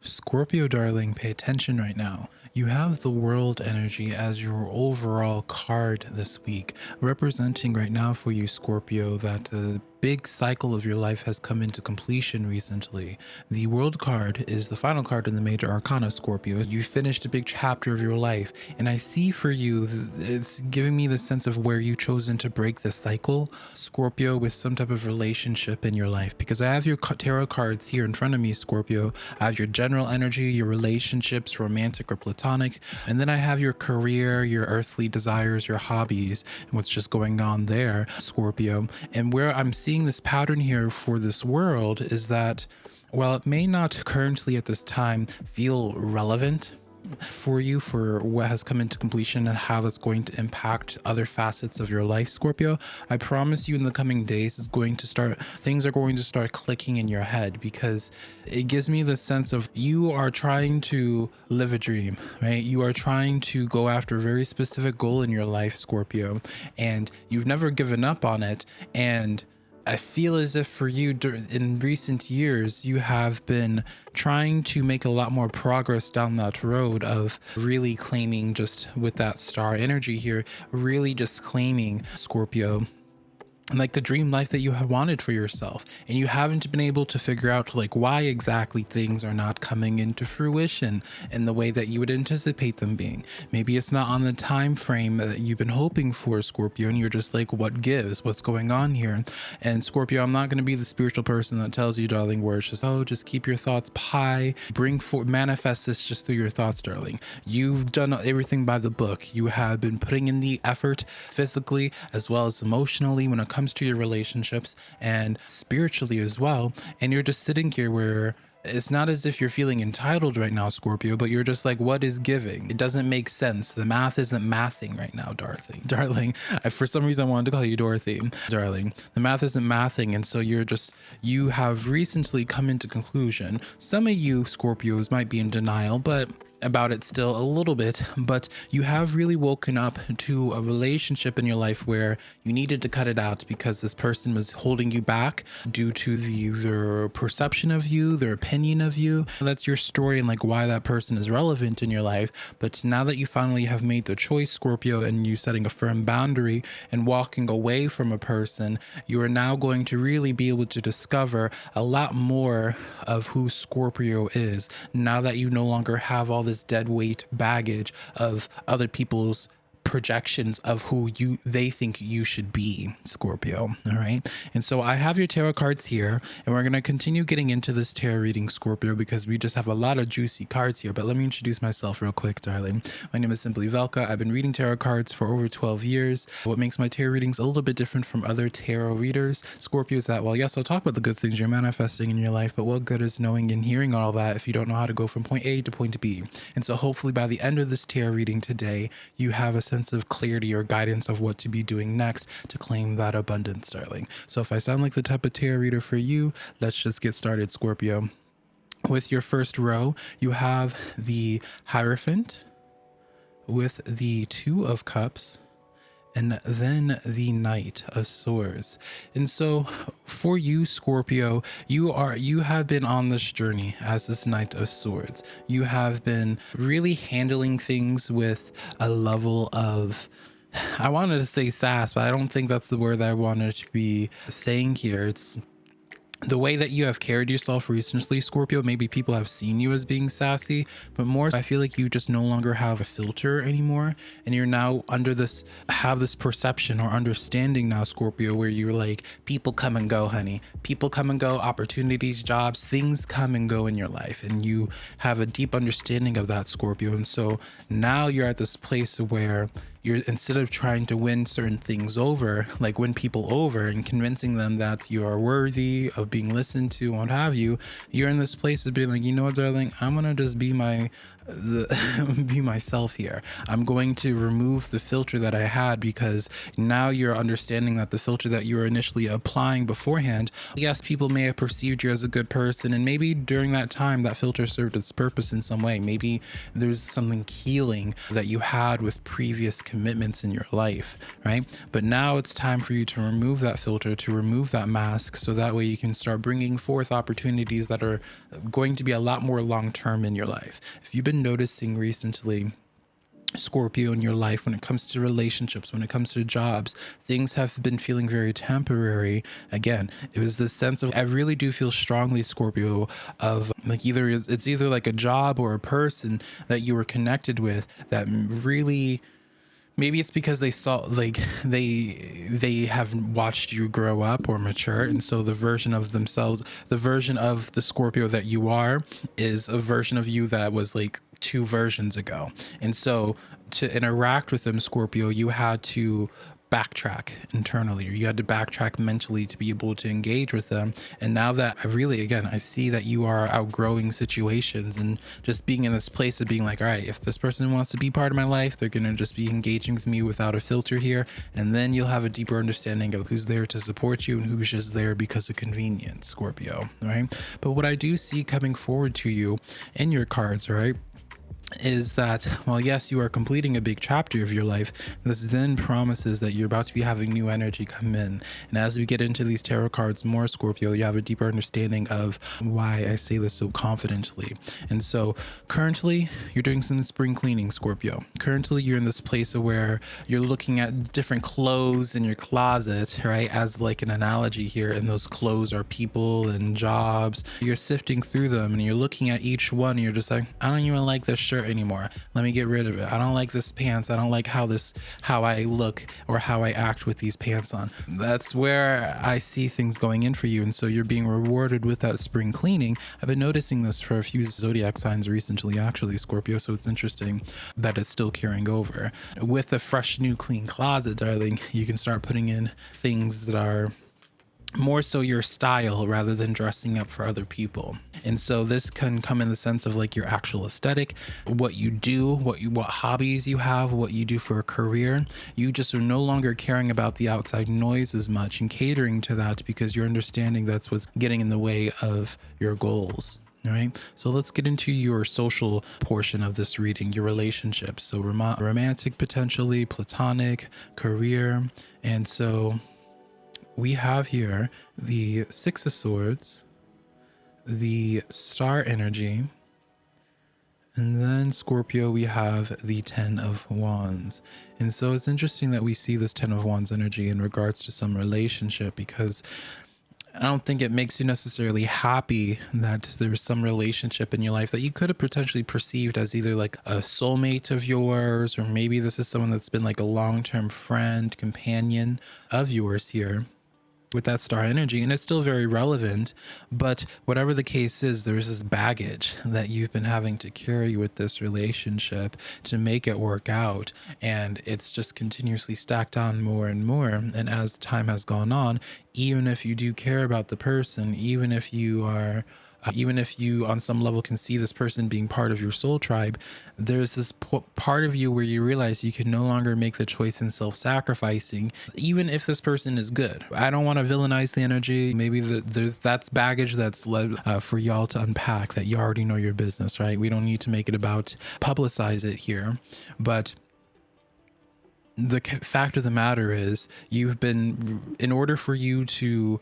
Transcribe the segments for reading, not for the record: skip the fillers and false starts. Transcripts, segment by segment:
Scorpio, darling, pay attention right now. You have the world energy as your overall card this week, representing right now for you, Scorpio, that the big cycle of your life has come into completion recently. The world card is the final card in the major arcana, Scorpio. You finished a big chapter of your life, and I see for you, it's giving me the sense of where you've chosen to break the cycle, Scorpio, with some type of relationship in your life. Because I have your tarot cards here in front of me, Scorpio. I have your general energy, your relationships, romantic or platonic, and then I have your career, your earthly desires, your hobbies, and what's just going on there, Scorpio. And where I'm seeing this pattern here for this world is that while it may not currently at this time feel relevant for you for what has come into completion and how that's going to impact other facets of your life, Scorpio, I promise you in the coming days things are going to start clicking in your head, because it gives me the sense of you are trying to live a dream, right? You are trying to go after a very specific goal in your life, Scorpio, and you've never given up on it. And I feel as if for you in recent years, you have been trying to make a lot more progress down that road of really claiming, just with that star energy here, really just claiming, Scorpio, like the dream life that you have wanted for yourself, and you haven't been able to figure out like why exactly things are not coming into fruition in the way that you would anticipate them being. Maybe it's not on the time frame that you've been hoping for, Scorpio, and you're just like, what gives, what's going on here? And Scorpio, I'm not going to be the spiritual person that tells you, darling, where it's just, oh, just keep your thoughts high, manifest this just through your thoughts, darling. You've done everything by the book. You have been putting in the effort physically as well as emotionally when it comes to your relationships and spiritually as well. And you're just sitting here where it's not as if you're feeling entitled right now, Scorpio, but you're just like, what is giving? It doesn't make sense. The math isn't mathing right now, Dorothy. Darling, for some reason I wanted to call you Dorothy. Darling, the math isn't mathing. And so you have recently come into conclusion. Some of you Scorpios might be in denial, but about it still a little bit, but you have really woken up to a relationship in your life where you needed to cut it out because this person was holding you back due to their perception of you, their opinion of you. That's your story and like why that person is relevant in your life. But now that you finally have made the choice, Scorpio, and you setting a firm boundary and walking away from a person, you are now going to really be able to discover a lot more of who Scorpio is now that you no longer have all this dead weight baggage of other people's projections of who they think you should be, Scorpio. All right. And so I have your tarot cards here, and we're going to continue getting into this tarot reading, Scorpio, because we just have a lot of juicy cards here. But let me introduce myself real quick, darling. My name is SimplyVelca. I've been reading tarot cards for over 12 years. What makes my tarot readings a little bit different from other tarot readers, Scorpio, is that, well, yes, I'll talk about the good things you're manifesting in your life, but what good is knowing and hearing all that if you don't know how to go from point A to point B? And so hopefully by the end of this tarot reading today, you have a sense of clarity or guidance of what to be doing next to claim that abundance, darling. So if I sound like the type of tarot reader for you, let's just get started, Scorpio. With your first row, you have the Hierophant with the Two of Cups, and then the Knight of Swords. And so for you, Scorpio, you have been on this journey as this Knight of Swords. You have been really handling things with a level of, I wanted to say sass, but I don't think that's the word that I wanted to be saying here. It's the way that you have carried yourself recently, Scorpio. Maybe people have seen you as being sassy, but more, I feel like you just no longer have a filter anymore. And you're now have this perception or understanding now, Scorpio, where you're like, people come and go, honey. People come and go, opportunities, jobs, things come and go in your life. And you have a deep understanding of that, Scorpio. And so now you're at this place where you're, instead of trying to win certain things over, like win people over and convincing them that you are worthy of being listened to, what have you, you're in this place of being like, you know what, darling, I'm gonna just be be myself here. I'm going to remove the filter that I had, because now you're understanding that the filter that you were initially applying beforehand, yes, people may have perceived you as a good person, and maybe during that time that filter served its purpose in some way. Maybe there's something healing that you had with previous commitments in your life, right? But now it's time for you to remove that filter, to remove that mask, so that way you can start bringing forth opportunities that are going to be a lot more long-term in your life. If you've been noticing recently, Scorpio, in your life, when it comes to relationships, when it comes to jobs, things have been feeling very temporary. Again, it was this sense of, I really do feel strongly, Scorpio, of like it's either like a job or a person that you were connected with that really, maybe it's because they saw, like they have watched you grow up or mature, and so the version of themselves, the version of the Scorpio that you are, is a version of you that was like 2 versions ago. And so to interact with them, Scorpio, you had to backtrack internally, or you had to backtrack mentally to be able to engage with them. And now that I see that you are outgrowing situations and just being in this place of being like, all right, if this person wants to be part of my life, they're going to just be engaging with me without a filter here. And then you'll have a deeper understanding of who's there to support you and who's just there because of convenience, Scorpio, right? But what I do see coming forward to you in your cards, right, is that, well, yes, you are completing a big chapter of your life. This then promises that you're about to be having new energy come in. And as we get into these tarot cards more, Scorpio, you have a deeper understanding of why I say this so confidently. And so currently you're doing some spring cleaning, Scorpio. Currently you're in this place where you're looking at different clothes in your closet, right? As like an analogy here. And those clothes are people and jobs. You're sifting through them and you're looking at each one and you're just like, I don't even like this shirt anymore. Let me get rid of it. I don't like this pants. I don't like how I look or how I act with these pants on. That's where I see things going in for you. And so you're being rewarded with that spring cleaning. I've been noticing this for a few zodiac signs recently, actually, Scorpio. So it's interesting that it's still carrying over. With a fresh, new, clean closet, darling, you can start putting in things that are more so your style rather than dressing up for other people. And so this can come in the sense of like your actual aesthetic, what you do, what hobbies you have, what you do for a career. You just are no longer caring about the outside noise as much and catering to that because you're understanding that's what's getting in the way of your goals. All right, so let's get into your social portion of this reading, your relationships. So romantic, potentially platonic, career. And so we have here the 6 of Swords, the Star energy, and then Scorpio, we have the 10 of Wands. And so it's interesting that we see this 10 of Wands energy in regards to some relationship, because I don't think it makes you necessarily happy that there's some relationship in your life that you could have potentially perceived as either like a soulmate of yours, or maybe this is someone that's been like a long-term friend, companion of yours here with that star energy. And it's still very relevant, but whatever the case is, there's this baggage that you've been having to carry with this relationship to make it work out, and it's just continuously stacked on more and more. And as time has gone on, even if you do care about the person, even if you on some level can see this person being part of your soul tribe, there's this part of you where you realize you can no longer make the choice in self-sacrificing, even if this person is good. I don't want to villainize the energy. Maybe that's baggage that's led for y'all to unpack, that you already know your business, right? We don't need to make it about publicize it here, but the fact of the matter is, in order for you to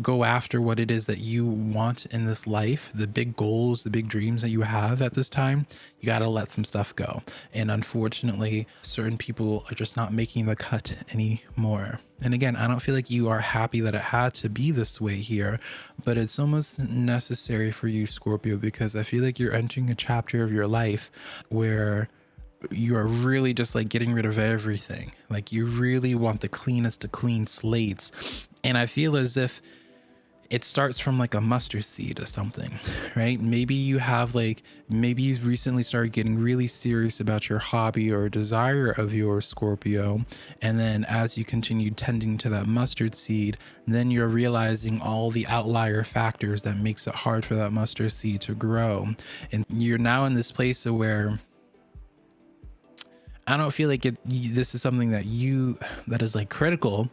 go after what it is that you want in this life, the big goals, the big dreams that you have at this time, you got to let some stuff go. And unfortunately, certain people are just not making the cut anymore. And again, I don't feel like you are happy that it had to be this way here, but it's almost necessary for you, Scorpio, because I feel like you're entering a chapter of your life where you are really just like getting rid of everything. Like you really want the cleanest of clean slates. And I feel as if it starts from like a mustard seed or something, right? Maybe you've recently started getting really serious about your hobby or desire of your Scorpio. And then as you continue tending to that mustard seed, then you're realizing all the outlier factors that makes it hard for that mustard seed to grow. And you're now in this place where I don't feel like this is something that is like critical.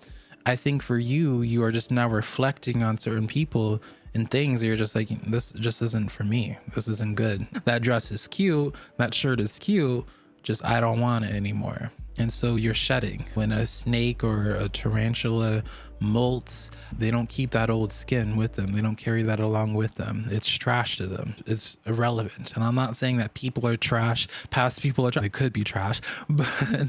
I think for you are just now reflecting on certain people and things. You're just like, this just isn't for me. This isn't good. That dress is cute. That shirt is cute. Just, I don't want it anymore. And so you're shedding. When a snake or a tarantula molts, they don't keep that old skin with them. They don't carry that along with them. It's trash to them. It's irrelevant. And I'm not saying that people are trash. Past people are trash. They could be trash, but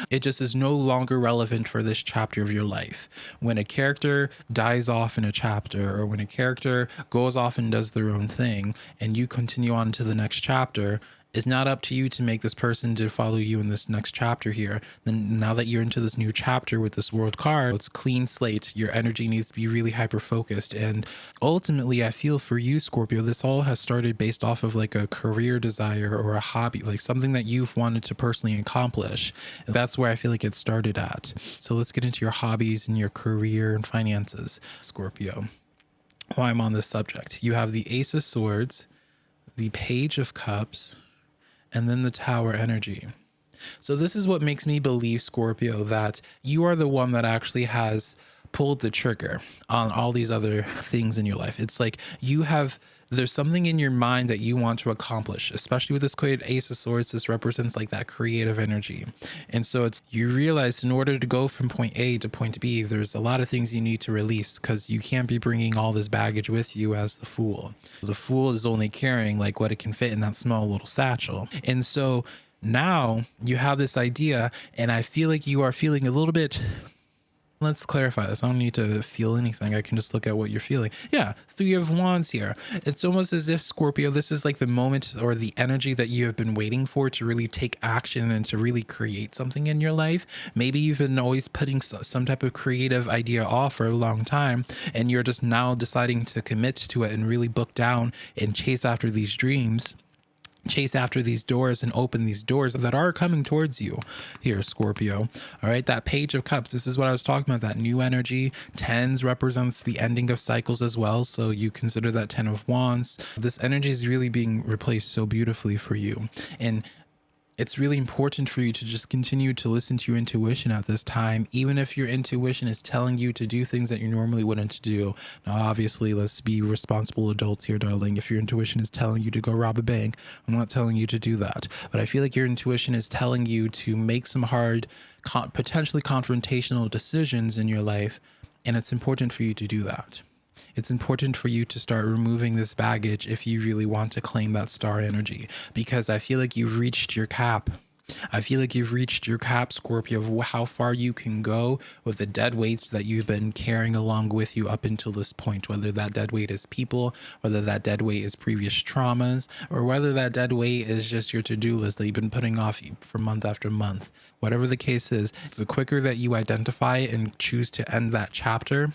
it just is no longer relevant for this chapter of your life. When a character dies off in a chapter, or when a character goes off and does their own thing, and you continue on to the next chapter, it's not up to you to make this person to follow you in this next chapter here. Then now that you're into this new chapter with this world card, it's clean slate. Your energy needs to be really hyper focused. And ultimately, I feel for you, Scorpio, this all has started based off of like a career desire or a hobby, like something that you've wanted to personally accomplish. And that's where I feel like it started at. So let's get into your hobbies and your career and finances, Scorpio. While I'm on this subject, you have the Ace of Swords, the Page of Cups, and then the Tower energy. So this is what makes me believe, Scorpio, that you are the one that actually has pulled the trigger on all these other things in your life. It's like there's something in your mind that you want to accomplish, especially with this card Ace of Swords. This represents like that creative energy. And so you realize in order to go from point A to point B, there's a lot of things you need to release, because you can't be bringing all this baggage with you as the Fool. The Fool is only carrying like what it can fit in that small little satchel. And so now you have this idea, and I feel like you are feeling a little bit. Let's clarify this. I don't need to feel anything. I can just look at what you're feeling. Yeah, Three of Wands here. It's almost as if, Scorpio, this is like the moment or the energy that you have been waiting for to really take action and to really create something in your life. Maybe you've been always putting some type of creative idea off for a long time, and you're just now deciding to commit to it and really book down and chase after these dreams. Chase after these doors and open these doors that are coming towards you here, Scorpio. All right, that Page of Cups, this is what I was talking about, that new energy. Tens represents the ending of cycles as well, so you consider that 10 of Wands. This energy is really being replaced so beautifully for you, and it's really important for you to just continue to listen to your intuition at this time, even if your intuition is telling you to do things that you normally wouldn't do. Now, obviously, let's be responsible adults here, darling. If your intuition is telling you to go rob a bank, I'm not telling you to do that. But I feel like your intuition is telling you to make some hard, potentially confrontational decisions in your life, and it's important for you to do that. It's important for you to start removing this baggage if you really want to claim that star energy, because I feel like you've reached your cap. I feel like you've reached your cap, Scorpio, of how far you can go with the dead weight that you've been carrying along with you up until this point, whether that dead weight is people, whether that dead weight is previous traumas, or whether that dead weight is just your to-do list that you've been putting off for month after month. Whatever the case is, the quicker that you identify and choose to end that chapter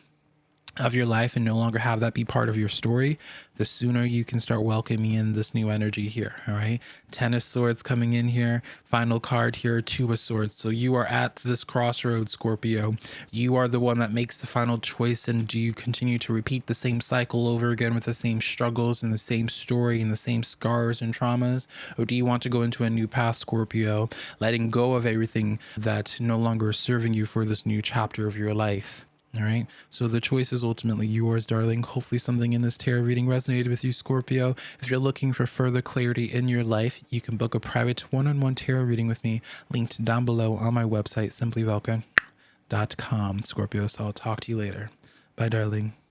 of your life and no longer have that be part of your story, the sooner you can start welcoming in this new energy here. All right, 10 of Swords coming in here, final card here, 2 of Swords. So you are at this crossroads, Scorpio. You are the one that makes the final choice. And do you continue to repeat the same cycle over again with the same struggles and the same story and the same scars and traumas, or do you want to go into a new path, Scorpio, letting go of everything that no longer is serving you for this new chapter of your life? All right, so the choice is ultimately yours, darling. Hopefully something in this tarot reading resonated with you, Scorpio. If you're looking for further clarity in your life, you can book a private one-on-one tarot reading with me, linked down below on my website, SimplyVelca.com, Scorpio. So I'll talk to you later. Bye, darling.